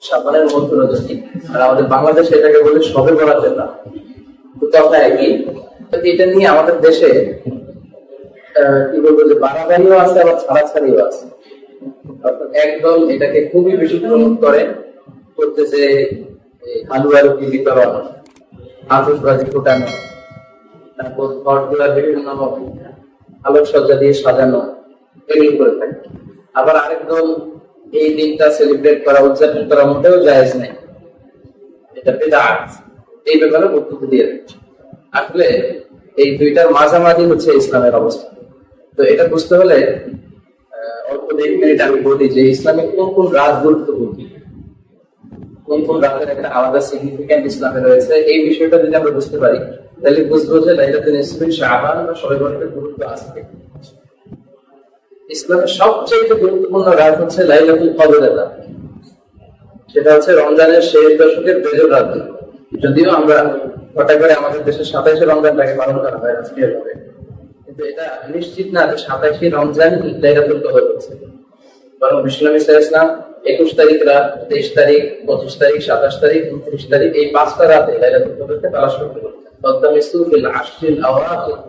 শাবানের মধ্য রজনী, আর আমাদের বাংলাদেশে এটাকে বলে শবে বরাতের রাত। কথা একই। এটা নিয়ে আমাদের দেশে কি বলবো যে বাড়াবাড়িও আছে, আবার ছাড়াছাড়িও আছে। একদল এটাকে খুবই বেশি প্রমোট করে, করতেছে হালুয়া রুটি বিতরণ, আতশবাজি ফোটানো, তারপর ঘরগুলার বিভিন্ন আলোকসজ্জা দিয়ে সাজানো, এগুলি করে থাকে। আবার আরেক দল এই দিনটা সেলিব্রেট করা, উদযাপন করা মোটেও জায়েজ নেই, এটা বিদআত, এই ব্যাপারে বক্তব্য দিয়ে রাখছে। আসলে এই দুইটার মাঝামাঝি হচ্ছে ইসলামের অবস্থা। তো এটা বুঝতে হলে অল্প 1 মিনিট আমি বলি যে ইসলামে কোন কোন রাত গুরুত্বপূর্ণ, কোন কোন রাতের একটা আলাদা সিগনিফিকেন্ট ইসলামে রয়েছে। এই বিষয়টা যদি আমরা বুঝতে পারি তাহলে বুঝবো যে লাইলাতুল নিসফি শাবান বা শবে বরাতের গুরুত্ব আছে। ইসলামের সবচেয়ে গুরুত্বপূর্ণ রাত হচ্ছে লাইলাতুল কদরের রাত, সেটা হচ্ছে রমজানের শেষ দশকের বেজর রাত। যদিও আমরা হঠাৎ করে আমাদের দেশে 27শে রমজানটাকে পালন করা হয় রাষ্ট্রীয়ভাবে, কিন্তু এটা নিশ্চিত না যে 27শে রমজান লাইলাতুল কদর হচ্ছে। বরং বিশ্বনবী সাল্লাল্লাহু আলাইহি ওয়াসাল্লাম 21 তারিখ রাত, 23 তারিখ, 25 তারিখ, 27 তারিখ, 29 তারিখ, এই 5টা রাতে লাইলাতুল কদরকে তালাশ করতে বলেছেন। তদ্দামিসু ফিল আশরিল আওয়াখির,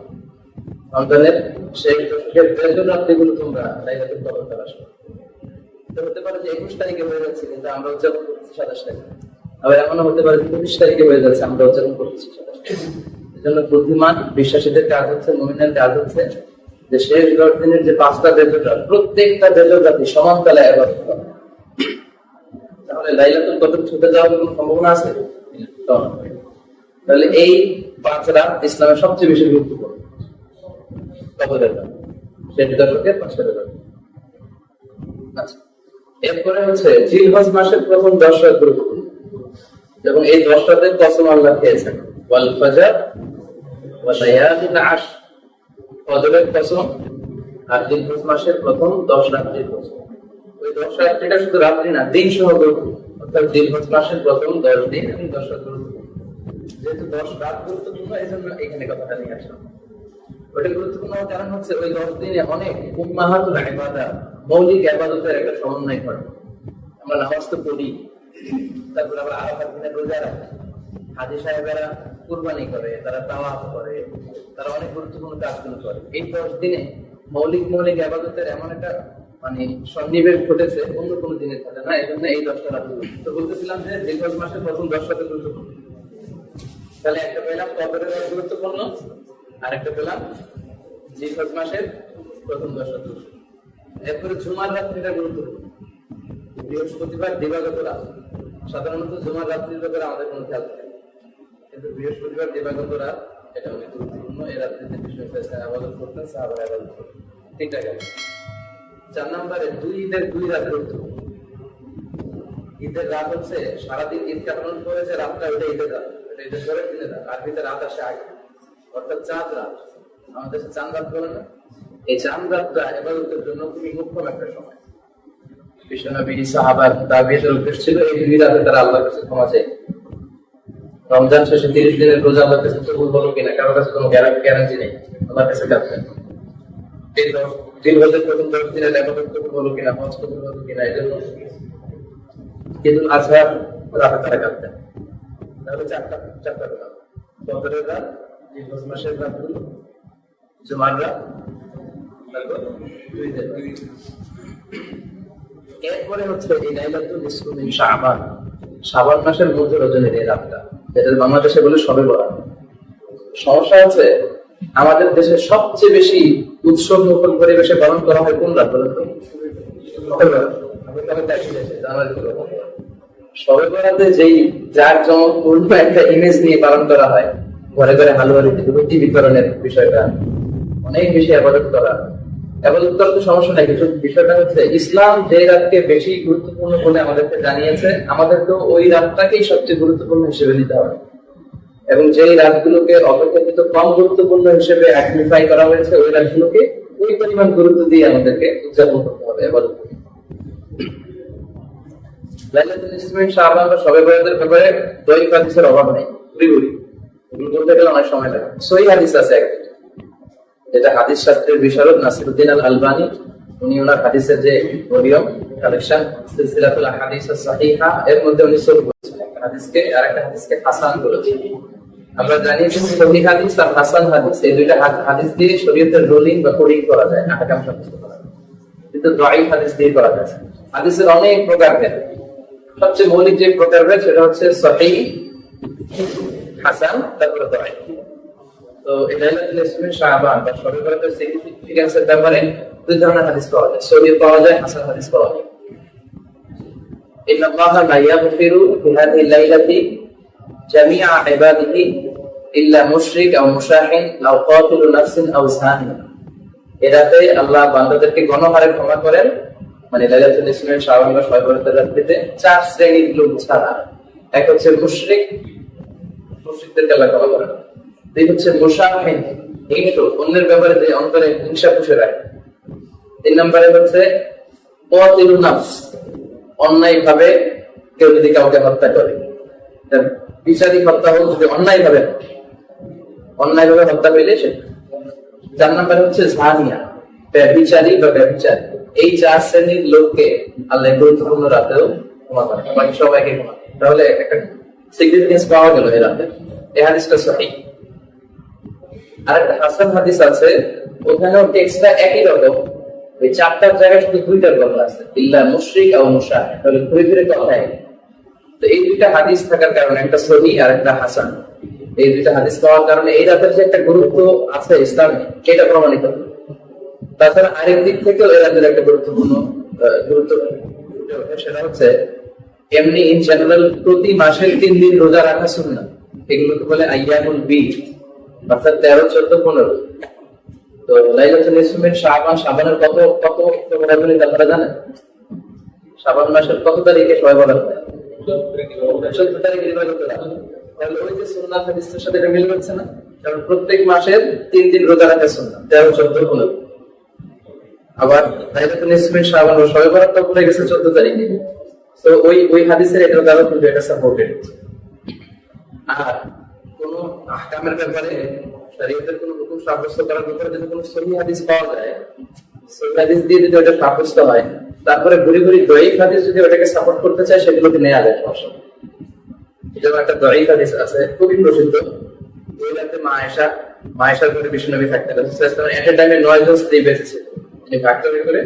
রমজানের শেষ দশকের বেজর রাতগুলো তোমরা লাইলাতুল কদর তালাশ করো। হতে পারে যে 21 তারিখে হয়ে যাচ্ছে কিন্তু আমরা উদযাপন করতেছি 27 তারিখে, আবার এমনও হতে পারে 25 তারিখে হয়ে যাচ্ছে, আমরা উদযাপন করতেছি 27 তারিখে। এজন্য বুদ্ধিমান বিশ্বাসীদের কাজ হচ্ছে, মুমিনের কাজ হচ্ছে যে শেষ 10 দিনের যে 5টা বেজর রাত, প্রত্যেকটা বেজর রাতে সমান তালে ইবাদত করা। তাহলে লাইলাতুল কদর ছুটে যাওয়ার কোনো সম্ভাবনা আছে? তাহলে এই 5 রাত ইসলামের সবচেয়ে বেশি গুরুত্বপূর্ণ কদরের রাত, শেষ দশকের 5টা রাত। আচ্ছা, এরপরে হচ্ছে জিলহজ মাসের প্রথম 10 রাত গুরুত্বপূর্ণ, এবং এই 10 রাতের কসম আল্লাহ খেয়েছেন, ওয়াল ফাজর ওয়া লায়ালিন আশর, ফজরের কসম আর জিলহজ মাসের প্রথম 10 রাতের কসম। ওই 10 রাতটা শুধু রাত্রি না, দিন সহ গুরুত্বপূর্ণ, অর্থাৎ জিলহজ মাসের প্রথম 10 দিন এবং 10 রাত গুরুত্বপূর্ণ। যেহেতু 10 রাত গুরুত্বপূর্ণ, এই জন্য এখানে কথাটা নিয়ে আসলাম। ওটা গুরুত্বপূর্ণ কারণ হচ্ছে ওই 10 দিনে অনেক উম্মাহাতুল ইবাদাত, মৌলিক ইবাদতের একটা সমন্বয় ঘটে। আমরা নামাজ তো পড়ি, তারপর আবার আরাফার দিনে রোজা রাখি, হাজী সাহেবেরা কুরবানি করে, তারা তাওয়াফ করে, তারা অনেক গুরুত্বপূর্ণ কাজগুলো করে। এই 10 দিনে মৌলিক ইবাদতের এমন একটা সন্নিবেশ ঘটেছে, অন্য কোনো দিনে ঘটে না। এই জন্য এই 10টা রাত তো বলতেছিলাম যে জিলহজ মাসের প্রথম 10 রাত গুরুত্বপূর্ণ। তাহলে একটা পেলাম কদরের রাত গুরুত্বপূর্ণ, আর একটা পেলাম জিলহজ মাসের প্রথম 10 রাত। এরপরে জুমার রাত্রিটা গুরুত্বপূর্ণ, বৃহস্পতিবার দিবাগত রাত। সাধারণত জুমার রাত্রির ব্যাপারে আমাদের কোনো খেয়াল থাকে, কিন্তু বৃহস্পতিবার দিবাগত রাত এটা অনেক গুরুত্বপূর্ণ। এই রাত্রিতে আবাদত করতেন, সাহাবারা আবাদত করতেন। তিনটা গেল। 4 নম্বরে ঈদের 2 রাত গুরুত্বপূর্ণ। ঈদের রাত হচ্ছে সারাদিন ঈদ কাটানোর পরে যে রাতটা, ওটা ঈদের রাত, ওটা ঈদের পরে দিনের রাত, আর ভিতরে রাত আসে আগে, অর্থাৎ চাঁদ রাত। আমাদের দেশে চাঁদ রাত বলে না, এই চাঁদ রাতটা ইবাদতের জন্য খুবই মুখ্য একটা সময়। বিশ্বনবী সাহাবার তাবিঈদের উদ্দেশ্য ছিল এই 2 রাতে তারা আল্লাহর কাছে ক্ষমা চায়। রমজান শেষে 30 দিনের রোজা আল্লাহর কাছে কবুল হলো কিনা কারোর কাছে কোনো গ্যারান্টি নেই, আল্লাহর কাছে কাঁদবেন। এই জিলহজের প্রথম 10 দিনের ইবাদত কবুল হলো কিনা, হজ কবুল হলো কিনা, এই জন্য ঈদুল আজহা রাতে তারা কাঁদবেন। তাহলে চারটা রাত, কদরের রাত, জিলহজ মাসের রাতগুলো, জুমার রাত, তারপর 2 দিন। এরপরে হচ্ছে এই লাইলাতুল নিসফি মিন শাবান, শাবান মাসের মধ্য রজনীর এই রাতটা, যেটা বাংলাদেশে বলে শবে বরাত। সমস্যা হচ্ছে আমাদের দেশে সবচেয়ে বেশি উৎসব মুখর পরিবেশে পালন করা হয় কোন রাত বলেন তো? শবে বরাতে যেই জাঁকজমকপূর্ণ একটা ইমেজ নিয়ে পালন করা হয়, ঘরে ঘরে হালুয়া রুটি বিতরণের বিষয়টা, অনেক বেশি ইবাদত করা। ইবাদত করার তো সমস্যা নাই, কিন্তু বিষয়টা হচ্ছে ইসলাম যে রাতকে বেশি গুরুত্বপূর্ণ বলে আমাদেরকে জানিয়েছে, আমাদেরকে ওই রাতটাকেই সবচেয়ে গুরুত্বপূর্ণ হিসেবে নিতে হবে, এবং যেই রাতগুলোকে অপেক্ষাকৃত কম গুরুত্বপূর্ণ হিসেবে অ্যাক্টিফাই করা হয়েছে, ওই রাতগুলোকে ওই পরিমাণ গুরুত্ব দিয়ে আমাদেরকে উদযাপন করতে হবে, ইবাদত করতে হবে। লাইলাতুল নিসফি মিন শাবান বা শবে বরাতের ব্যাপারে দৈহিক হাদিসের অভাব নেই, এগুলো বলতে গেলে অনেক সময় লাগে। সহিহ হাদিস আছে একটা, যেটা হাদিস শাস্ত্রের বিশারদ নাসিরউদ্দিন আল আলবানী উনি ওনার হাদিসের যে ভলিউম কালেকশন সিলসিলাতুল আহাদিস সাহিহা এর মধ্যে উনি সহি বলেছেন, একটা হাদিসকে আর একটা হাদিসকে হাসান বলেছেন। আমরা জানি যে সহিহ হাদিস আর হাসান হাদিস এই দুইটা হাদিস দিয়ে শরীয়তের রুলিং বা কোডিং করা যায়, আহকাম সাব্যস্ত করা যায়, কিন্তু দাঈফ হাদিস দিয়ে করা যায়। হাদিসের অনেক প্রকারভেদ, সবচেয়ে মৌলিক যে প্রকারভেদ সেটা হচ্ছে সহিহ, হাসান, তারপরে দাঈফ। তো এটা লাইলাতুল শাবান বা শবে বরাতের সিগনিফিকেন্সের ব্যাপারে দুই ধরনের হাদিস পাওয়া যায়, সহিহ পাওয়া যায়, হাসান হাদিস পাওয়া যায়। ইন্নাল্লাহা লা ইয়াগফিরু ফি হাযিহিল লাইলাতি জামিআ ইবাদিহি ইল্লা মুশরিক আও মুশাহিন আও কাতিলু নাফসিন আও জানি। এই রাতে আল্লাহ বান্দাদেরকে গণহারে ক্ষমা করেন, মানে লাইলাতুল ইসলামের শাবান বা শবে বরাতের রাতে চার শ্রেণীর লোক ছাড়া। এক হচ্ছে মুশরিক, মুশরিকদেরকে আল্লাহ ক্ষমা করেন। দুই হচ্ছে মুশাহিন, হিংসু, অন্যের ব্যাপারে যে অন্তরে হিংসা পুষে রাখে। তিন নম্বরে হচ্ছে কাতিলু নাফস, অন্যায় ভাবে কেউ যদি কাউকে হত্যা করে, বিচারিক হত্যা হোক, যদি অন্যায় ভাবে হত্যা হইলে সে। চার নম্বরে হচ্ছে জানিয়া, ব্যভিচারী বা ব্যভিচারী। এই চার শ্রেণীর লোককে আল্লাহ গুরুত্বপূর্ণ রাতেও ক্ষমা করেন, বাকি সবাইকে ক্ষমা করেন। তাহলে একটা সিগনিফিকেন্স পাওয়া গেল এই রাতে। এই হাদিসটা সহিহ। আর একটা হাসান হাদিস আছে, ওখানেও টেক্সটটা একই রকম, ওই চারটার জায়গায় শুধু দুইটার কথা আছে, ইল্লা মুশরিক আও মুশাহিন, তাহলে ঘুরে ফিরে কথা একই। তো এই দুইটা হাদিস থাকার কারণে, একটা সহিহ আর একটা হাসান, এই দুইটা হাদিস পাওয়ার কারণে এই রাতের যে একটা গুরুত্ব আছে ইসলামে, এটা প্রমাণিত। তাছাড়া আরেক দিক থেকেও এই রাতের একটা গুরুত্ব সেটা হচ্ছে এমনি ইন জেনারেল প্রতি মাসের 3 দিন রোজা রাখা সুন্নাহ। এগুলোকে বলে আইয়ামুল বীদ, অর্থাৎ 13, 14, 15। তো লাইলাতুল ইসলামের শাবানের কত আপনারা জানেন? শাবান মাসের কত তারিখে শবে বরাত হয়? 14 তারিখে। তাহলে ওই যে সুন্নাহ হাদিসের সাথে এটা মিল হচ্ছে না? কারণ প্রত্যেক মাসের 3 দিন রোজা রাখা সুন্নাহ, 13, 14, 15। আবার লাইলাতুল ইসলামের শাবান ও শবে বরাত তো পড়ে গেছে 14 তারিখে। তো ওই হাদিসের এটা দ্বারা কিন্তু এটা সাপোর্টেড। আর কোন আহকামের ব্যাপারে শরীয়তের কোন হুকুম সাব্যস্ত করার ব্যাপারে যদি কোনো সহিহ হাদিস পাওয়া যায়, সহিহ হাদিস দিয়ে যদি ওটা সাব্যস্ত হয়, তারপরে ঘুরে ঘুরে দাঈফ হাদিস যদি ওটাকে সাপোর্ট করতে চায়, সেগুলোকে নেওয়া যায় সমস্যা। যেমন একটা দাঈফ হাদিস আছে খুবই প্রসিদ্ধ, ওই রাতে মায়েশার ঘরে বিষ্ণুনবী থাকতেন। এট এ টাইমে 9 জন স্ত্রী বেঁচেছে, তিনি ভাগ করে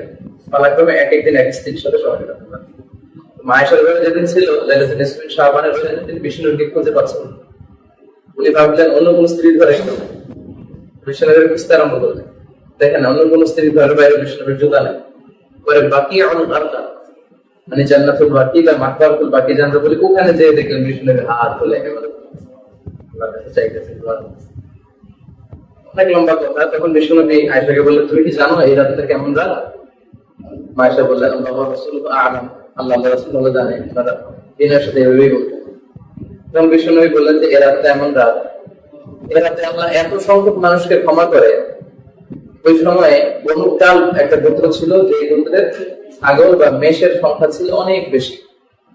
পালাক্রমে এক একদিন এক স্ত্রীর সাথে সময় কাটাতেন। মায়েশার ঘরে যেদিন ছিল লাইলাতুল ইসলামের শাবানের রোজা, তিনি বিষ্ণুনবীকে খুঁজে পাচ্ছেন। উনি ভাবলেন অন্য কোন স্ত্রীর ঘরে বিষ্ণুনবীর খুঁজতে আরম্ভ করলেন। দেখেন অন্য কোন স্ত্রীর ঘরের বাইরে বিষ্ণুনবীর জুতা নেই। পরে বাকি মানে জান্নাতুল বাকি বা মাকবারাতুল বাকি জানতে বলি, ওখানে যেয়ে দেখলেন বিষ্ণুনবীর হাত তুলে একেবারে অনেক লম্বা কথা। তখন বিষ্ণুনবী আয়েশাকে বললেন, তুমি কি জানো এই রাতটা কেমন রাত? আয়েশা বললেন, আল্লাহ রাসূলুহু আ'লাম, আল্লাহ রাসূল জানেন। তারা দিনের সাথে এভাবেই বলতেন। তখন বিষ্ণুনবী বললেন যে এ রাতটা এমন রাত, এ রাতে আল্লাহ এত সংখ্যক মানুষকে ক্ষমা করে। ওই সময়ে বনু কাল একটা গোত্র ছিল, যে গোত্রের ছাগল বা মেষের সংখ্যা ছিল অনেক বেশি।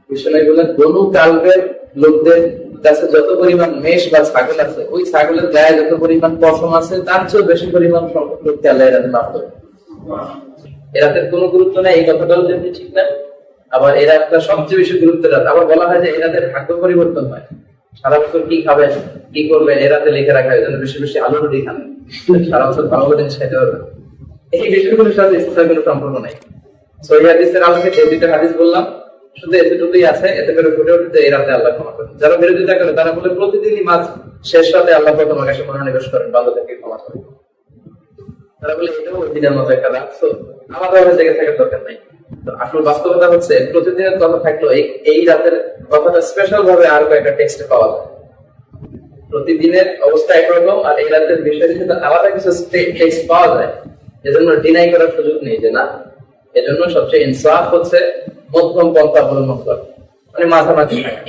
বিষ্ণুনবী বললেন, বনু কালবের লোকদের কাছে যত পরিমাণ মেষ বা ছাগল আছে, ওই ছাগলের গায়ে যত পরিমাণ পশম আছে, তার চেয়েও বেশি পরিমাণ সংখ্যক লোককে আল্লাহ এ রাতে মাফ করে। এ রাতের কোনো গুরুত্ব নেই, এই কথাটাও যেমনি ঠিক না। আবার এরা একটা সবচেয়ে বেশি গুরুত্বের রাত। আবার বলা হয় যে এ রাতের ভাগ্য পরিবর্তন হয়, সারা বছর কি খাবেন কি করবেন এ রাতে লিখে রাখা হয়, যেন বেশি বেশি আলু রুটি খান, সারা বছর ভালো করে খাইতে পারবেন। এই বিষয়গুলোর সাথে ইসলামের কোনো সম্পর্ক নাই। সহিহ হাদিসের আলোকে যে দুইটা হাদিস বললাম, শুধু এতটুকুই আছে, এতে করে ফুটে উঠতে এই রাতে আল্লাহ ক্ষমা করেন। যারা বিরোধিতা করে তারা বলে প্রতিদিনই মাঝ শেষ রাতে আল্লাহ প্রথম আকাশে মনোনিবেশ করেন, বান্দাদেরকে ক্ষমা করেন। তারা বলে এটাও ওই দিনের মতো একটা রাত, আমাদের জেগে থাকার দরকার নাই। তো আসল বাস্তবতা হচ্ছে প্রতিদিনের কথা থাকলেও এই রাতের কথাটা স্পেশাল ভাবে আরো একটা টেক্সটে পাওয়া যায়। প্রতিদিনের অবস্থা একরকম, আর এই রাতের বিষয়ে কিন্তু আলাদা কিছু টেক্সট পাওয়া যায়। এজন্য ডিনাই করার সুযোগ নেই যে না। এজন্য সবচেয়ে ইনসাফ হচ্ছে মধ্যম পন্থা অবলম্বন করা, মানে মাঝামাঝি থাকা।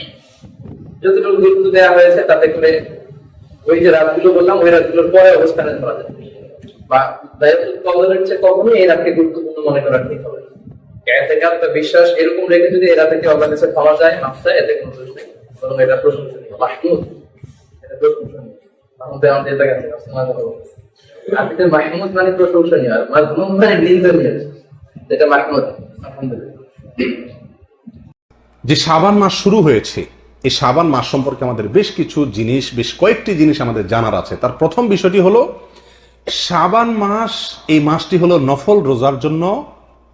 যতটুকু গুরুত্ব দেওয়া হয়েছে তাতে করে ওই যে রাতগুলো বললাম, ওই রাতগুলোর পরে অবস্থানে ধরা যায়। বা লাইলাতুল কদরের চেয়ে কখনোই এই রাতকে গুরুত্বপূর্ণ মনে করা ঠিক হবে। এতেকাদ বা বিশ্বাস এরকম রেখে যদি এই রাতে কেউ আল্লাহর কাছে পাওয়া যায়, মাফসা, এতে কোনো দোষ নেই, বরং এটা প্রশংসনীয়, মাহমুদ। এটা প্রশংসনীয়। আমাদের এটা গেছে মাহমুদ মানে প্রশংসনীয়, আর মাহমুদ মানে নিন্দনীয়। এটা মাহমুদ আলহামদুলিল্লাহ। যে শাবান মাস শুরু হয়েছে, এই শাবান মাস সম্পর্কে আমাদের বেশ কয়েকটি জিনিস আমাদের জানার আছে। তার প্রথম বিষয়টি হলো শাবান মাস, এই মাসটি হলো নফল রোজার জন্য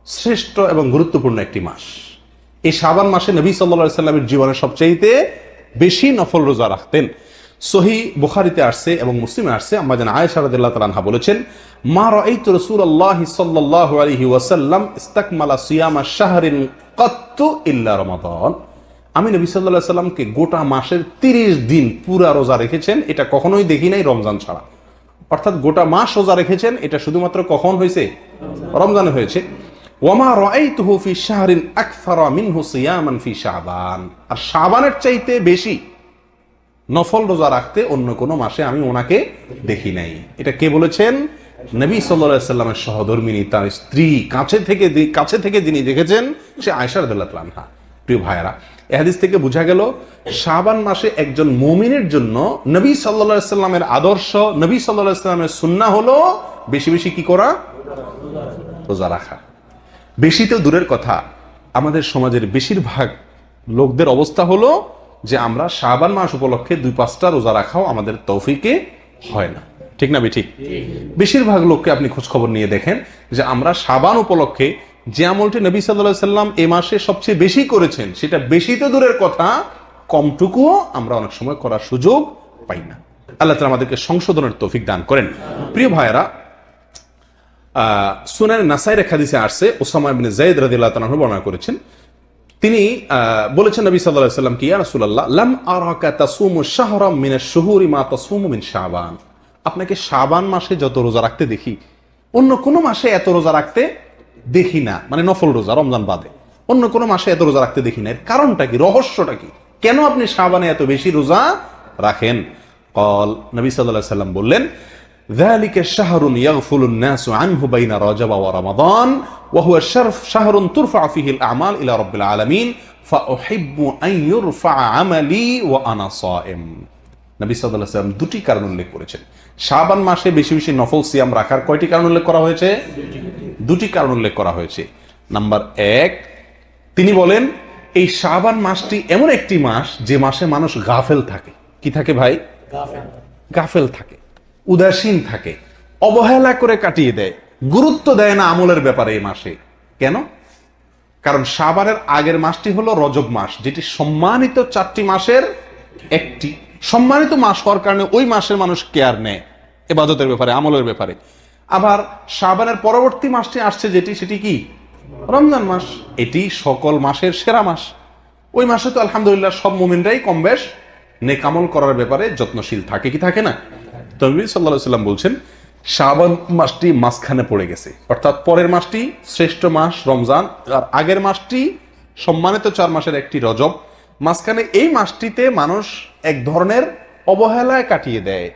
শ্রেষ্ঠ এবং গুরুত্বপূর্ণ একটি মাস। এই শাবান মাসে নবী সাল্লাল্লাহু আলাইহি সাল্লামের জীবনে সবচাইতে বেশি নফল রোজা রাখতেন। সহিহ বুখারীতে আসছে এবং মুসলিমে আসছে, আম্মা জান আয়েশা রাদিয়াল্লাহু তাআলা আনহা বলেছেন, মা রাআইতু রাসূলুল্লাহ সাল্লাল্লাহু আলাইহি ওয়াসাল্লাম ইসতাকমালা সিয়ামা শাহরিন কাত্তু ইল্লা রমাদান। আমি নবী সাল্লাল্লাহু আলাইহি সাল্লামকে গোটা মাসের 30 দিন পুরা রোজা রেখেছেন, এটা কখনোই দেখি নাই রমজান ছাড়া। অর্থাৎ গোটা মাস রোজা রেখেছেন, এটা শুধুমাত্র কখন হয়েছে? রমজানে হয়েছে। ওয়ামা রাআইতুহু ফি শাহরিন আকসারা মিনহু সিয়ামান ফি শাবান। আর শাবানের চাইতে বেশি নফল রোজা রাখতে অন্য কোন মাসে আমি ওনাকে দেখি নাই। এটা কে বলেছেন? নবী সাল্লাল্লাহু আলাইহি সাল্লামের সহধর্মিণী, তার স্ত্রী, কাছে থেকে যিনি দেখেছেন, সে আয়েশা রাদিয়াল্লাহু তাআলা আনহা। প্রিয় ভাইয়েরা, এই হাদিস থেকে বোঝা গেল শাবান মাসে একজন মুমিনের জন্য নবী সাল্লাল্লাহু আলাইহি সাল্লামের আদর্শ, নবী সাল্লাল্লাহু আলাইহি সাল্লামের সুন্নাহ হলো বেশি বেশি কি করা? রোজা রাখা। বেশি তো দূরের কথা, আমাদের সমাজের বেশিরভাগ লোকদের অবস্থা হলো যে আমরা শাবান মাস উপলক্ষে 2-5টা রোজা রাখাও আমাদের তৌফিকে হয় না। ঠিক না ঠিক? বেশিরভাগ লোককে আপনি খোঁজ খবর নিয়ে দেখেন যে আমরা শাবান উপলক্ষে যে আমলটি নবী সাল্লাল্লাহু আলাইহি সাল্লাম এই মাসে সবচেয়ে বেশি করেছেন, সেটা বেশি তো দূরের কথা, কমটুকুও আমরা অনেক সময় করার সুযোগ পাই না। আল্লাহ তাআলা আমাদেরকে সংশোধনের তৌফিক দান করেন। প্রিয় ভাইয়েরা, সুনান নাসাইর এক হাদিসে আসছে, ওসামা ইবনে যায়েদ রাদিয়াল্লাহু তাআলা আনহু বর্ণনা করেছেন, তিনি বলেছেন নবী সাল্লাল্লাহু আলাইহি সাল্লাম কি, ইয়া রাসূলুল্লাহ, লাম আরাকা তাসুমু শাহরাম মিনাশ শুহুরি মা তাসুমু মিন শাবান। আপনাকে শাবান মাসে যত রোজা রাখতে দেখি, অন্য কোনো মাসে এত রোজা রাখতে দেখি না, মানে নফল রোজা রমজান বাদে অন্য কোনো মাসে এত রোজা রাখতে দেখি না। এর কারণটা কি? রহস্যটা কি? কেন আপনি শাবানে এত বেশি রোজা রাখেন? ক্বাল, নবী সাল্লাল্লাহু আলাইহি সাল্লাম বললেন, যালিকা শাহরুন ইয়াগফুলুন নাসু আনহু বাইনা রাজাব ওয়া রমাদান ওয়া হুয়া শাহরুন তুরফা ফিহি আল আমাল ইলা রাব্বিল আলামিন ফাউহিব্বু আন ইউরফা আমালি ওয়া আনা সাইম। নবী সাল্লাল্লাহু আলাইহি সাল্লাম দুটি কারণ উল্লেখ করেছেন। শাবান মাসে বেশি বেশি নফল সিয়াম রাখার কয়টি কারণ উল্লেখ করা হয়েছে? দুটি কারণ উল্লেখ করা হয়েছে। নাম্বার 1, তিনি বলেন এই শাবান মাসটি এমন একটি মাস যে মাসে মানুষ গাফেল থাকে। কি থাকে ভাই? গাফেল থাকে, উদাসীন থাকে, অবহেলা করে কাটিয়ে দেয়, গুরুত্ব দেয় না আমলের ব্যাপারে এই মাসে। কেন? কারণ শাবানের আগের মাসটি হলো রজব মাস, যেটি সম্মানিত 4টি মাসের একটি। সম্মানিত মাস হওয়ার কারণে ওই মাসের মানুষ কেয়ার নেয় ইবাদতের ব্যাপারে, আমলের ব্যাপারে। আবার শাবানের পরবর্তী মাসটি আসছে যেটি, সেটি কি? রমজান মাস। এটি সকল মাসের সেরা মাস। ওই মাসে তো আলহামদুলিল্লাহ সব মুমিনরাই কম বেশ নেক আমল করার ব্যাপারে যত্নশীল থাকে, কি থাকে না? তো নবী সাল্লাল্লাহু আলাইহি সাল্লাম বলছেন শাবান মাসটি মাঝখানে পড়ে গেছে, অর্থাৎ পরের মাসটি শ্রেষ্ঠ মাস রমজান, আর আগের মাসটি সম্মানিত 4 মাসের একটি রজব। মাঝখানে এই মাসটিতে মানুষ এক ধরনের অবহেলায় কাটিয়ে দেয়।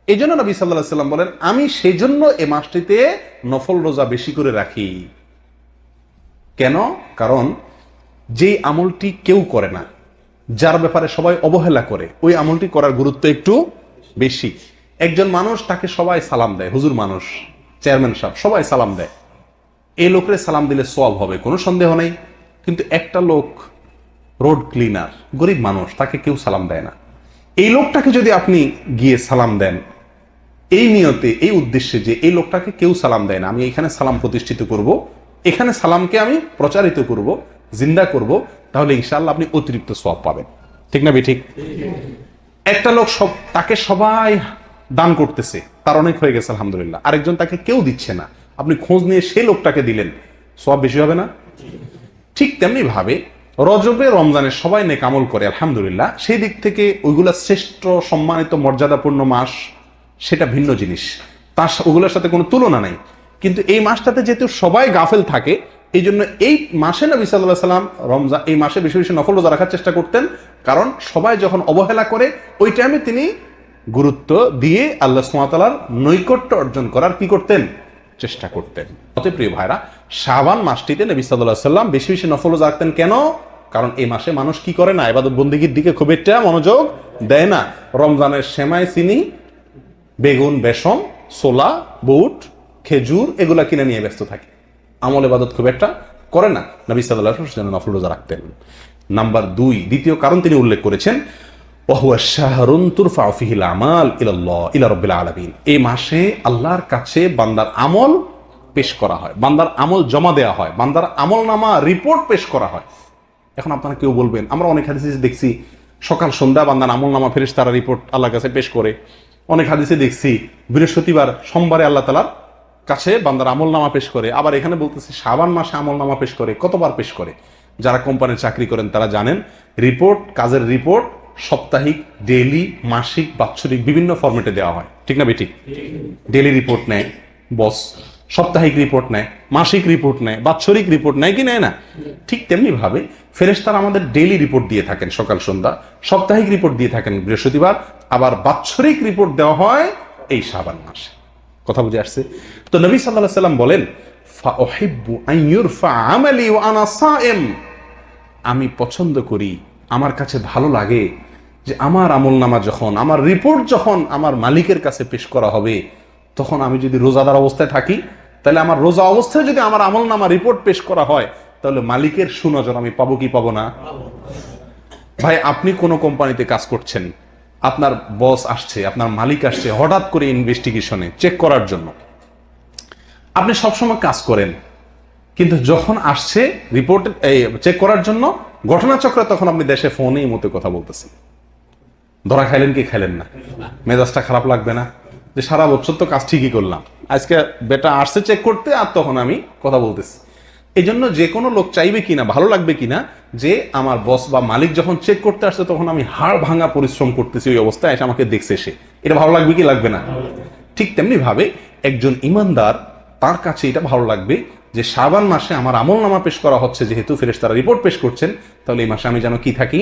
এই জন্য নবী সাল্লাল্লাহু আলাইহি সাল্লাম বলেন, আমি সেই জন্য এই মাসটিতে নফল রোজা বেশি করে রাখি। কেন? কারণ যেই আমলটি কেউ করে না, যার ব্যাপারে সবাই অবহেলা করে, ওই আমলটি করার গুরুত্ব একটু বেশি। একজন মানুষ, তাকে সবাই সালাম দেয়, হুজুর মানুষ, চেয়ারম্যান সাহেব, সবাই সালাম দেয়, এই লোকের সালাম দিলে সওয়াব হবে, কোনো সন্দেহ নেই। কিন্তু একটা লোক রোড ক্লিনার, গরিব মানুষ, তাকে কেউ সালাম দেয় না। এই লোকটাকে যদি আপনি গিয়ে সালাম দেন এই নিয়তে, এই উদ্দেশ্যে যে এই লোকটাকে কেউ সালাম দেয় না, আমি এখানে সালাম প্রতিষ্ঠিত করব, এখানে সালামকে আমি প্রচারিত করব, জিন্দা করব, তাহলে ইনশাআল্লাহ আপনি অতিরিক্ত সওয়াব পাবেন। ঠিক না ঠিক? একটা লোক তাকে সবাই দান করতেছে, তার অনেক হয়ে গেছে আলহামদুলিল্লাহ, আরেকজন তাকে কেউ দিচ্ছে না, আপনি খোঁজ নিয়ে সেই লোকটাকে দিলেন, সওয়াব বেশি হবে না? ঠিক তেমনি ভাবে রজবে রমজানে সবাই নেক আমল করে আলহামদুলিল্লাহ, সেই দিক থেকে ওইগুলা শ্রেষ্ঠ সম্মানিত মর্যাদাপূর্ণ মাস, সেটা ভিন্ন জিনিস, তার ওগুলোর সাথে কোনো তুলনা নাই। কিন্তু এই মাসটাতে যেহেতু সবাই গাফেল থাকে, এই জন্য এই মাসে নবী সাল্লাল্লাহু আলাইহি সাল্লাম রমজান এই মাসে বেশি বেশি নফল রোজা রাখার চেষ্টা করতেন। কারণ সবাই যখন অবহেলা করে, ওই টাইমে তিনি গুরুত্ব দিয়ে আল্লাহ সুবহানাহু ওয়া তাআলার নৈকট্য অর্জন করার কি করতেন? চেষ্টা করতেন। অতএব প্রিয় ভাইরা, শাবান মাসটিতে নবী সাল্লাল্লাহু আলাইহি সাল্লাম বেশি বেশি নফল রোজা রাখতেন। কেন? কারণ এই মাসে মানুষ কি করে না? ইবাদত বন্দেগীর দিকে খুব একটা মনোযোগ দেয় না। রমজানের সেমাই, চিনি, বেগুন, বেসন, ছোলা, বুট, খেজুর এগুলা কিনে নিয়ে ব্যস্ত থাকে। আমল ইবাদত খুব একটা করে না, নবী সাল্লাল্লাহু আলাইহি ওয়াসাল্লাম নফল রোজা রাখতেন। নাম্বার 2, দ্বিতীয় কারণ তিনি উল্লেখ করেছেন, ওয়াহুয়া শাহরুন তুরফাউ ফিহিল আমাল ইলাল্লাহ ইলা রাব্বিল আলামিন। এই মাসে আল্লাহর কাছে বান্দার আমল পেশ করা হয়, বান্দার আমল জমা দেওয়া হয়, বান্দার আমলনামা রিপোর্ট পেশ করা হয়। এখন আপনারা কেউ বলবেন, আমরা অনেক হাদিসে দেখছি সকাল সন্ধ্যা বান্দার আমলনামা ফেরেশতারা রিপোর্ট আল্লাহর কাছে পেশ করে। অনেক হাদিসে দেখছি বৃহস্পতিবার সোমবারে আল্লাহ তাআলার কাছে বান্দার আমলনামা পেশ করে। আবার এখানে বলতেছে শাবান মাসে আমলনামা পেশ করে। কতবার পেশ করে? যারা কোম্পানির চাকরি করেন তারা জানেন, রিপোর্ট, কাজের রিপোর্ট সাপ্তাহিক, ডেইলি, মাসিক, বাৎসরিক বিভিন্ন ফরম্যাটে দেওয়া হয়, ঠিক না বেঠিক? ডেইলি রিপোর্ট নেয় বস, সাপ্তাহিক রিপোর্ট নেয়, মাসিক রিপোর্ট নেয়, বাৎসরিক রিপোর্ট নেয় কি নেয় না? ঠিক তেমনি ভাবে ফেরেশতারা আমাদের ডেইলি রিপোর্ট দিয়ে থাকেন সকাল সন্ধ্যা, সাপ্তাহিক রিপোর্ট দিয়ে থাকেন বৃহস্পতিবার, আবার বাৎসরিক রিপোর্ট দেওয়া হয় এই শাবান মাসে। কথা বুঝে আসছে? তো নবী সাল্লাল্লাহু আলাইহি ওয়াসাল্লাম বলেন, ফাউহিব্বু আন ইউরফা আমালি ওয়া আনা সায়েম। আমি পছন্দ করি, আমার কাছে ভালো লাগে যে আমার আমলনামা যখন, আমার রিপোর্ট যখন আমার মালিকের কাছে পেশ করা হবে, তখন আমি যদি রোজাদার অবস্থায় থাকি, তাহলে আমার রোজা অবস্থায় যদি আমার আমলনামা রিপোর্ট পেশ করা হয়, তাহলে মালিকের সুনজর আমি পাবো কি পাবো না? ভাই, আপনি কোনো কোম্পানিতে কাজ করছেন, আপনার বস আসছে, আপনার মালিক আসছে হঠাৎ করে ইনভেস্টিগেশনে চেক করার জন্য। আপনি সবসময় কাজ করেন, কিন্তু যখন আসছে রিপোর্ট চেক করার জন্য ঘটনাচক্রে, তখন আপনি দেশে ফোনে এই মতো কথা বলতেছেন। ধরা খাইলেন কি খাইলেন না? মেজাজটা খারাপ লাগবে না? যে সারা বছর তো কাজ ঠিকই করলাম, আজকে বেটা আসছে চেক করতে, আর তখন আমি কথা বলতেছি। এই জন্য যে কোনো লোক চাইবে কিনা, ভালো লাগবে কিনা যে আমার বস বা মালিক যখন চেক করতে আসছে, তখন আমি হাড় ভাঙা পরিশ্রম করতেছি ওই অবস্থায়, এসে আমাকে দেখছে সে, এটা ভালো লাগবে কি লাগবে না? ঠিক তেমনি ভাবে একজন ইমানদার, তার কাছে এটা ভালো লাগবে যে শাবান মাসে আমার আমলনামা পেশ করা হচ্ছে, যেহেতু ফেরেশতারা রিপোর্ট পেশ করছেন, তাহলে এই মাসে আমি যেন কি থাকি?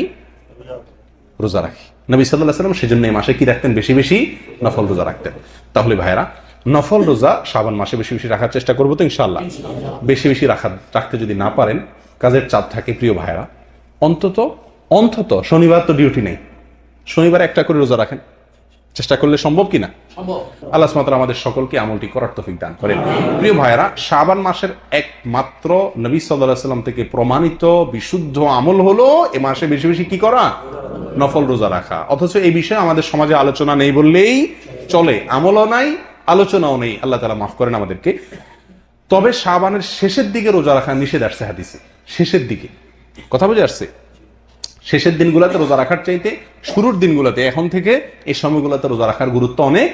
রোজা রাখি। নবী সাল্লাল্লাহু আলাইহি ওয়াসাল্লাম সেজন্য এই মাসে কি রাখতেন? বেশি বেশি নফল রোজা রাখতেন। তাহলে ভাইরা, নফল রোজা শাবান মাসে বেশি বেশি রাখার চেষ্টা করবো তো ইনশাআল্লাহ। বেশি বেশি রাখতে যদি না পারেন, কাজের চাপ থাকে, প্রিয় ভাইরা, অন্তত শনিবার তো ডিউটি নেই, শনিবার একটা করে রোজা রাখেন, চেষ্টা করলে সম্ভব কিনা? আল্লাহ সুবহানাহু ওয়া তাআলা আমাদের সকলকে আমলটি করার তৌফিক দান করেন। প্রিয় ভাইরা, শাবান মাসের একমাত্র নবী সাল্লাল্লাহু আলাইহি ওয়াসাল্লাম থেকে প্রমাণিত বিশুদ্ধ আমল হলো এ মাসে বেশি বেশি কি করা? নফল রোজা রাখা। অথচ এই বিষয়ে আমাদের সমাজে আলোচনা নেই বললেই চলে, আমলও নাই, আলোচনাও নেই। আল্লাহ তাআলা মাফ করেন আমাদেরকে। তবে শাবানের শেষের দিকে রোজা রাখা নিষেধ আসছে হাদিসে, শেষের দিকে। কথা বুঝে আসছে? শেষের দিনগুলোতে রোজা রাখার চাইতে শুরুর দিনগুলোতে, এখন থেকে এই সময়গুলোতে রোজা রাখার গুরুত্ব অনেক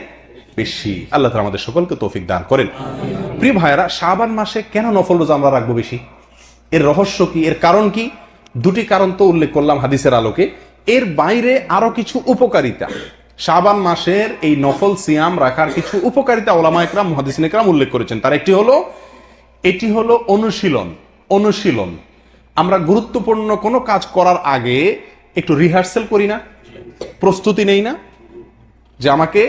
বেশি। আল্লাহ তাআলা আমাদের সকলকে তৌফিক দান করেন। প্রিয় ভাইরা, শাবান মাসে কেন নফল রোজা আমরা রাখবো বেশি? এর রহস্য কি, এর কারণ কি? দুটি কারণ তো উল্লেখ করলাম হাদিসের আলোকে। এর বাইরে আরো কিছু উপকারিতা, শাবান মাসের এই নফল সিয়াম রাখার কিছু উপকারিতা ওলামা ইকরাম, মুহাদ্দিসিন ইকরাম উল্লেখ করেছেন। তার একটি হলো, এটি হলো অনুশীলন। আমরা গুরুত্বপূর্ণ কোনো কাজ করার আগে একটু রিহার্সেল করি না, প্রস্তুতি নেই না, যে আমাকে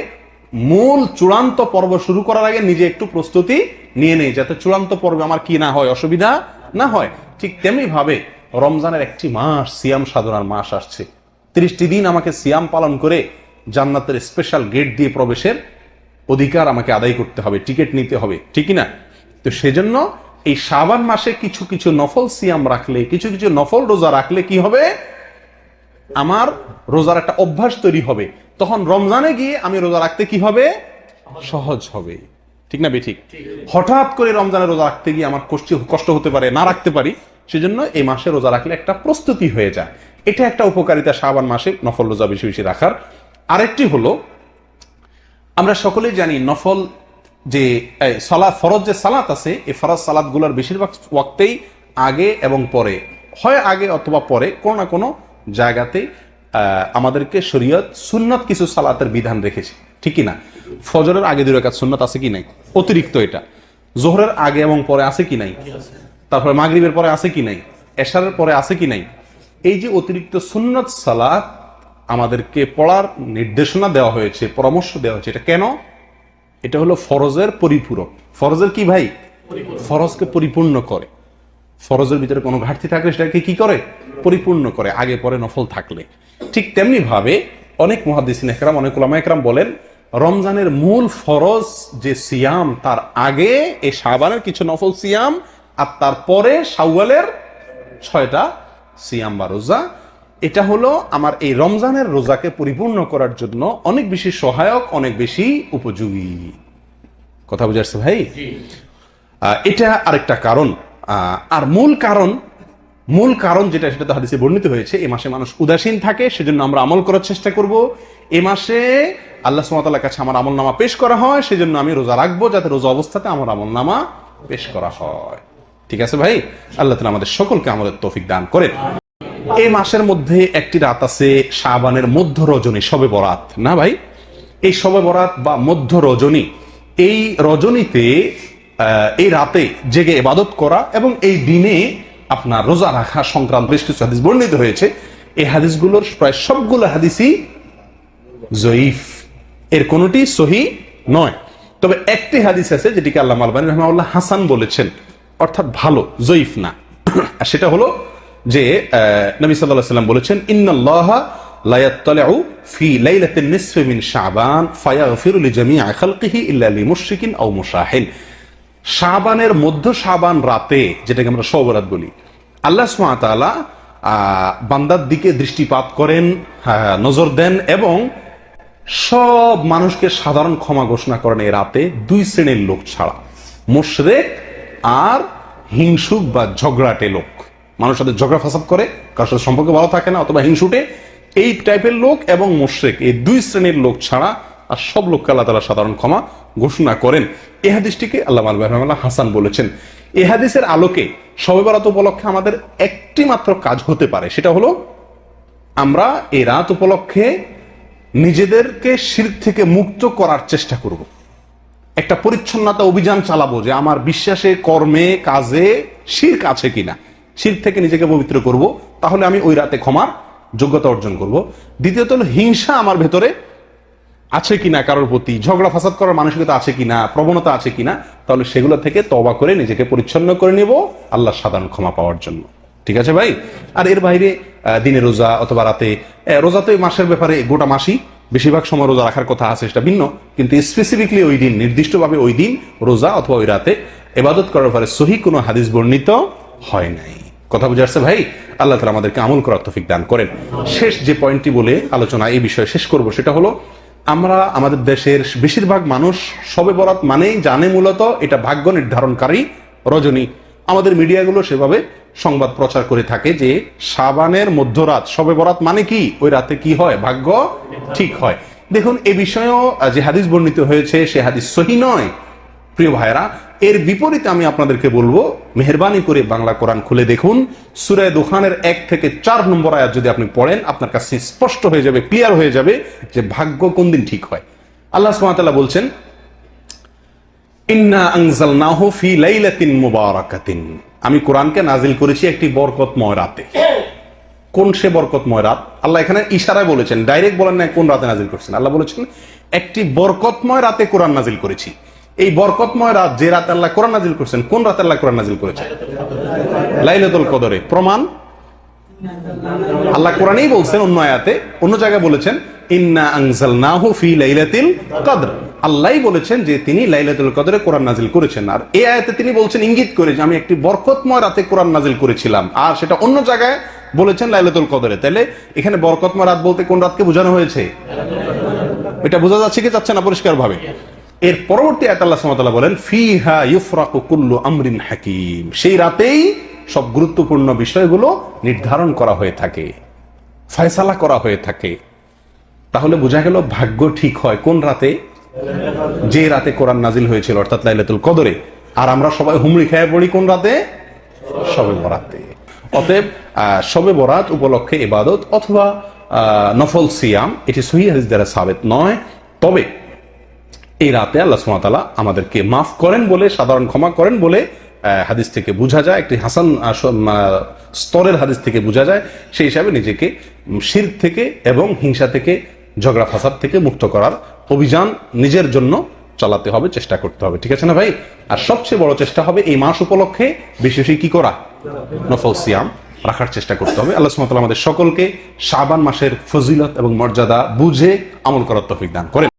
মূল চূড়ান্ত পর্ব শুরু করার আগে নিজে একটু প্রস্তুতি নিয়ে নেই, যাতে চূড়ান্ত পর্বে আমার কি না হয়, অসুবিধা না হয়। ঠিক তেমনি ভাবে রমজানের একটি মাস, সিয়াম সাধনার মাস আসছে। 30টি দিন আমাকে সিয়াম পালন করে জান্নাতের স্পেশাল গেট দিয়ে প্রবেশের অধিকার আমাকে আদায় করতে হবে, টিকিট নিতে হবে, ঠিক না? তো সেজন্য এই শাবান মাসে কিছু কিছু নফল সিয়াম রাখলে, কিছু কিছু নফল রোজা রাখলে কি হবে? আমার রোজার একটা অভ্যাস তৈরি হবে। তখন রমজানে গিয়ে আমি রোজা রাখতে কি হবে? সহজ হবে, ঠিক না বেঠিক? হঠাৎ করে রমজানে রোজা রাখতে গিয়ে আমার কষ্ট হতে পারে, না রাখতে পারি। সেজন্য এই মাসে রোজা রাখলে একটা প্রস্তুতি হয়ে যায়। এটা একটা উপকারিতা শাবান মাসে নফল রোজা বেশি বেশি রাখার। আরেকটি হলো, আমরা সকলেই জানি নফল যে সালাত, ফরজ যে সালাত আছে, এই ফরজ সালাতগুলোর বেশিরভাগ ওয়াক্তেই আগে এবং পরে হয়, আগে অথবা পরে কোনো না কোনো জায়গাতে আমাদেরকে শরীয়ত সুন্নত কিছু সালাতের বিধান রেখেছে, ঠিক কি না? ফজরের আগে 2 রাকাত সুন্নত আছে কি নাই? অতিরিক্ত এটা। জোহরের আগে এবং পরে আছে কি নাই? তারপরে মাগরিবের পরে আছে কি নাই? এশারের পরে আছে কি নাই? এই যে অতিরিক্ত সুন্নত সালাত আমাদেরকে পড়ার নির্দেশনা দেওয়া হয়েছে, পরামর্শ দেওয়া হয়েছে, এটা কেন? এটা হলো ফরজের পরিপূরক। ফরজের কি ভাই? ফরজকে পরিপূর্ণ করে। ফরজের ভিতরে কোনো ঘাটতি থাকলে সেটাকে কি করে? পরিপূর্ণ করে, আগে পরে নফল থাকলে। ঠিক তেমনি ভাবে অনেক মুহাদ্দিসিন ইকরাম, অনেক উলামা ইকরাম বলেন, রমজানের মূল ফরজ যে সিয়াম, তার আগে এই শাবানের কিছু নফল সিয়াম আর তারপরে শাওয়ালের 6টা সিয়াম বা রোজা। এটা হলো আমার এই রমজানের রোজাকে পরিপূর্ণ করার জন্য অনেক বেশি সহায়ক, অনেক বেশি উপযোগী। কথা বুঝে আসছে ভাই? এটা আরেকটা কারণ। আর মূল কারণ যেটা, সেটা তো হাদিসে বর্ণিত হয়েছে, এই মাসে মানুষ উদাসীন থাকে, সেজন্য আমরা আমল করার চেষ্টা করব। এই মাসে আল্লাহ সুবহানাহু ওয়া তাআলার কাছে আমার আমলনামা পেশ করা হয়, সেজন্য আমি রোজা রাখবো, যাতে রোজা অবস্থাতে আমার আমলনামা পেশ করা হয়। ঠিক আছে ভাই? আল্লাহ তাআলা আমাদের সকলকে আমলের তৌফিক দান করেন। এই মাসের মধ্যে একটি রাত আছে শাবানের মধ্য রজনী, শবে বরাত না ভাই? এই শবে বরাত বা মধ্য রজনী, এই রজনীতে এই রাতে জেগে ইবাদত করা এবং এই দিনে আপনার রোজা রাখা সংক্রান্ত বেশ কিছু হাদিস বর্ণিত হয়েছে। এই হাদিসগুলোর প্রায় সবগুলো হাদিসই জয়ীফ, এর কোনটি সহি নয়। তবে একটি হাদিস আছে যেটিকে আল্লামা আলবানী রাহিমাহুল্লাহ হাসান বলেছেন, অর্থাৎ ভালো, জয়ীফ না। আর সেটা হলো যে নবী সাল্লাল্লাহু আলাইহি ওয়াসাল্লাম বলেছেন, ইন্নাল্লাহা লা ইয়াত্তালিউ ফি লাইলাতিন নিসফি মিন শাবান ফায়াগফিরু লিজামিই খালকিহি ইল্লা লিমুশরিকিন আও মুশাহিন। শাবানের মধ্য শাবান রাতে, যেটাকে আমরা শবে বরাত বলি, আল্লাহ সুবহানাহু ওয়া তাআলা বান্দার দিকে দৃষ্টিপাত করেন, নজর দেন এবং সব মানুষকে সাধারণ ক্ষমা ঘোষণা করেন এই রাতে, 2 শ্রেণীর লোক ছাড়া, মুশরিক আর হিংসুক বা ঝগড়াটে লোক। মানুষের সাথে ঝগড়া ফাসাদ করে, কারোর সাথে সম্পর্ক ভালো থাকে না, অথবা হিংসুটে, এই টাইপের লোক এবং মুশরিক, এই 2 শ্রেণীর লোক ছাড়া আর সব লোককে আল্লাহ তাআলা সাধারণ ক্ষমা ঘোষণা করেন। এই হাদিসটিকে আল্লামা আলবানী রাহিমাহুল্লাহ হাসান বলেছেন। এই হাদিসের আলোকে শবে বরাত উপলক্ষে আমাদের একটি মাত্র কাজ হতে পারে, সেটা হলো আমরা এই রাত উপলক্ষে নিজেদেরকে শিরক থেকে মুক্ত করার চেষ্টা করব। একটা পরিচ্ছন্নতা অভিযান চালাবো যে আমার বিশ্বাসে, কর্মে, কাজে শিরক আছে কিনা, শিরক থেকে নিজেকে পবিত্র করব, তাহলে আমি ওই রাতে ক্ষমার যোগ্যতা অর্জন করব। দ্বিতীয়ত হলো হিংসা আমার ভেতরে আছে কিনা, কারোর প্রতি ঝগড়া ফাসাদ করার মানসিকতা আছে কিনা, প্রবণতা আছে কিনা, তাহলে সেগুলো থেকে তওবা করে নিজেকে পরিচ্ছন্ন করে নেব আল্লাহ সাধারণ ক্ষমা পাওয়ার জন্য। ঠিক আছে ভাই? আর এর বাইরে দিনে রোজা অথবা রাতে রোজা, তো এই মাসের ব্যাপারে গোটা মাসই বেশিরভাগ সময় রোজা রাখার কথা আছে, সেটা ভিন্ন, কিন্তু স্পেসিফিকলি ওই দিন, নির্দিষ্টভাবে ওই দিন রোজা অথবা ওই রাতে ইবাদত করার ব্যাপারে সহি কোনো হাদিস বর্ণিত হয় নাই। কথা বুঝে আসছে ভাই? আল্লাহ তাআলা আমাদেরকে আমল করার তৌফিক দান করেন। শেষ যে পয়েন্টটি বলে আলোচনা এই বিষয়ে শেষ করব, সেটা হলো আমরা আমাদের দেশের বেশিরভাগ মানুষ শবে বরাত মানেই জানে মূলত এটা ভাগ্য নির্ধারণকারী রজনী। আমাদের মিডিয়াগুলো সেভাবে সংবাদ প্রচার করে থাকে যে শাবানের মধ্যরাত, শবে বরাত মানে কি, ওই রাতে কি হয়, ভাগ্য ঠিক হয়। দেখুন, এ বিষয়েও যে হাদিস বর্ণিত হয়েছে সে হাদিস সহি নয় প্রিয় ভাইরা। এর বিপরীতে আমি আপনাদেরকে বলবো, মেহেরবানি করে বাংলা কোরআন খুলে দেখুন, সূরা দুখানের 1 থেকে 4 নম্বর আয়াত যদি আপনি পড়েন, আপনার কাছে স্পষ্ট হয়ে যাবে, ক্লিয়ার হয়ে যাবে যে ভাগ্য কোন দিন ঠিক হয়। আল্লাহ সুবহানাহু ওয়া তাআলা বলছেন, ইন্না আনজালনাহু ফি লাইলাতিন মুবারাকাতিন, আমি কোরআনকে নাজিল করেছি একটি বরকতময় রাতে। কোন সে বরকতময় রাত? আল্লাহ এখানে ইশারায় বলেছেন, ডাইরেক্ট বলেন না কোন রাতে নাজিল করেছেন। আল্লাহ বলেছেন একটি বরকতময় রাতে কোরআন নাজিল করেছি। এই বরকতময় রাত, যে রাতে আল্লাহ কোরআন নাজিল করেছেন, কোন রাতে আল্লাহ কোরআন নাজিল করেছেন? লাইলাতুল কদরে। প্রমাণ আল্লাহ কোরআনেই বলছেন, অন্য আয়াতে, অন্য জায়গায় বলেছেন ইন্না আনজালনাহু ফি লাইলাতিল কদর। আল্লাহই বলেছেন যে তিনি লাইলাতুল কদরে কোরআন নাজিল করেছেন। আর এই আয়াতে তিনি বলছেন, ইঙ্গিত করে, যে আমি একটি বরকতময় রাতে কোরআন নাজিল করেছিলাম, আর সেটা অন্য জায়গায় বলেছেন লাইলাতুল কদরে। তাহলে এখানে বরকতময় রাত বলতে কোন রাতকে বোঝানো হয়েছে? এটা বোঝা যাচ্ছে কি যাচ্ছে না পরিষ্কার ভাবে? এর পরবর্তী আয়াতে আল্লাহ সুবহানাহু ওয়া তাআলা বলেন, ফিহা ইউফরাকু কুল্লু আমরিন হাকিম, সেই রাতেই সব গুরুত্বপূর্ণ বিষয়গুলো নির্ধারণ করা হয়ে থাকে, ফয়সালা করা হয়ে থাকে। তাহলে বোঝা গেল ভাগ্য ঠিক হয় কোন রাতে? যে রাতে কোরআন নাজিল হয়েছিল, অর্থাৎ লাইলাতুল কদরে। আর আমরা সবাই হুমড়ি খেয়ে পড়ি কোন রাতে? শবে বরাতে। অতএব শবে বরাত উপলক্ষে ইবাদত অথবা নফল সিয়াম, এটি সহিহ হাদিস দ্বারা সাবিত নয়। তবে এই রাতে আল্লাহ সুবহানাহু ওয়া তাআলা আমাদেরকে মাফ করেন বলে, সাধারণ ক্ষমা করেন বলে হাদিস থেকে বোঝা যায়, একটি হাসান স্তরের হাদিস থেকে বোঝা যায়। সেই হিসাবে নিজেকে শিরক থেকে এবং হিংসা থেকে, ঝগড়া ফাসাদ থেকে মুক্ত করার অভিযান নিজের জন্য চালাতে হবে, চেষ্টা করতে হবে। ঠিক আছে না ভাই? আর সবচেয়ে বড় চেষ্টা হবে এই মাস উপলক্ষে বেশি বেশি কি করা? নফল সিয়াম রাখার চেষ্টা করতে হবে। আল্লাহ সুবহানাহু ওয়া তাআলা আমাদের সকলকে শাবান মাসের ফজিলত এবং মর্যাদা বুঝে আমল করার তৌফিক দান করেন।